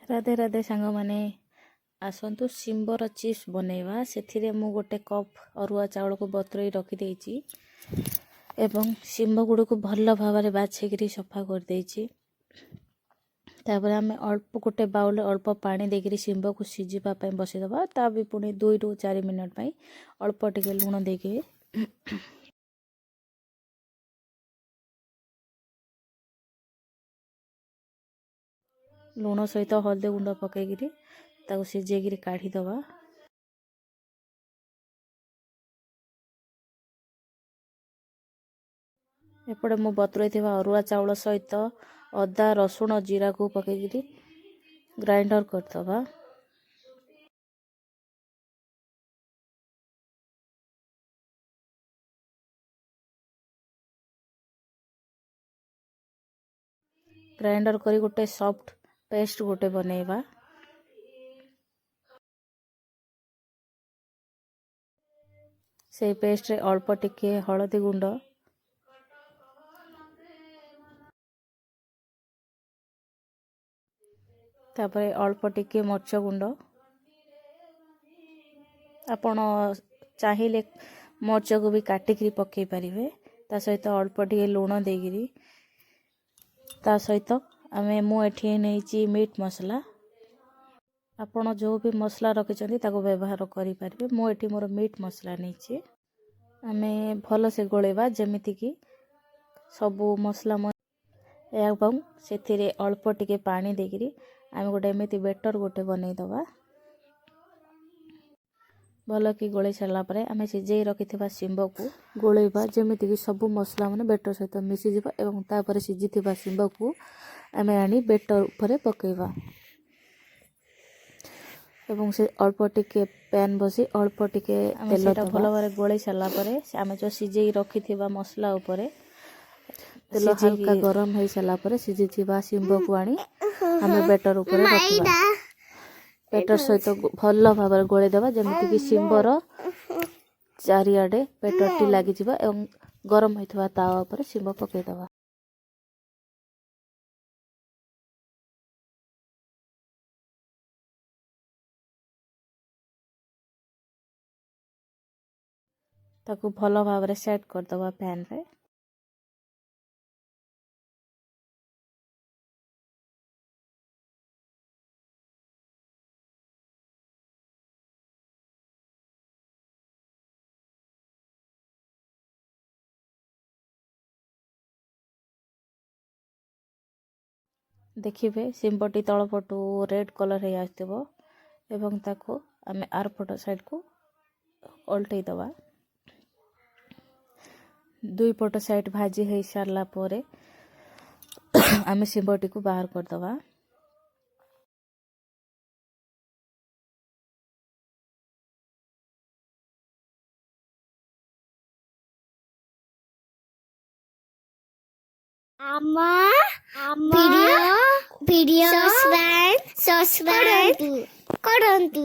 राधे राधे सांग माने आसतु शिंबर चिप्स बनैबा से मु गोटे कप अरुआ चाउल को बतुरई रखी देछि एवं शिंब गुड़ को भल भाव बाछिकी सफा कर देछि। तापर आम अल्प गोटे बाउल अल्प पानी देकर शिंब को सीझापी बसईदबा ता भी पुणी 2 ରୁ 4 मिनट अल्प टिके लुण देके लुण सहित हल्दी गुंड पकईकरी ताको सीझेकी काढ़ीदबा। एपटे मु बतुरई अरुआ चाउल सहित अदा रसुण जीरा को पकईकरी ग्राइंडर करदबा। ग्राइंडर करी गोटे सॉफ्ट पेस्ट गोटे बनैबा। से पेस्ट रे अल्प टिके हळदी गुंड तापर अल्प टिके मर्च गुंड आपण चाहिए मर्च को भी काटिकी पकई पारे ता सहित अल्प टिके लुण देगिरी ता सहित आमे मु एठी नेची मीट मसला आपण जो भी मसला रखिछन्ती ताको व्यवहार करि पारिबे। मु एठी मोर मीट मसला नेची आमे भलो से गोलेबा जेमिति कि सबु मसला एवं सेथिरे अल्प टिके पानी देगिरी आमे गोटे एमिति बेटर गोटे बनै दबा। भल कि गोले सारा पर आम सीझे रखिथिबा शिंब को गोलेबा जेमिति कि सबु मसला माने बेटर सहित मिसी जिबा एवं तापर सीझिथिबा शिंब को आम आनी बेटर उपरे पकेबा एवं से अल्प टिके पैन बसी अल्प टिके तेल भल भाव गोले सारा पर आम जो सीझे रखिथिबा मसला उपरे तेल हल्का गरम हो सारा पर सीझिथिबा शिंब को आनी आम बेटर उपरे रखिबा। बेटर सहित भल भाव गोले देबा जेमिति कि शिंबर चारिआडे बेटर टी लागि जिबा एवं गरम होइथबा तावा पर शिंब पकेई दबा। ताकू भल भाव सेट कर दबा पैन रे। देखिए शिंबटी तलपटू रेड कलर हो आसो एवं ताको आम आर पट साइड को उल्टै दबा। दुई पट साइड भाजी हो सारा पर आम शिंबटी को बाहर कर दबा। वीडियो सब्सक्राइब करंतु।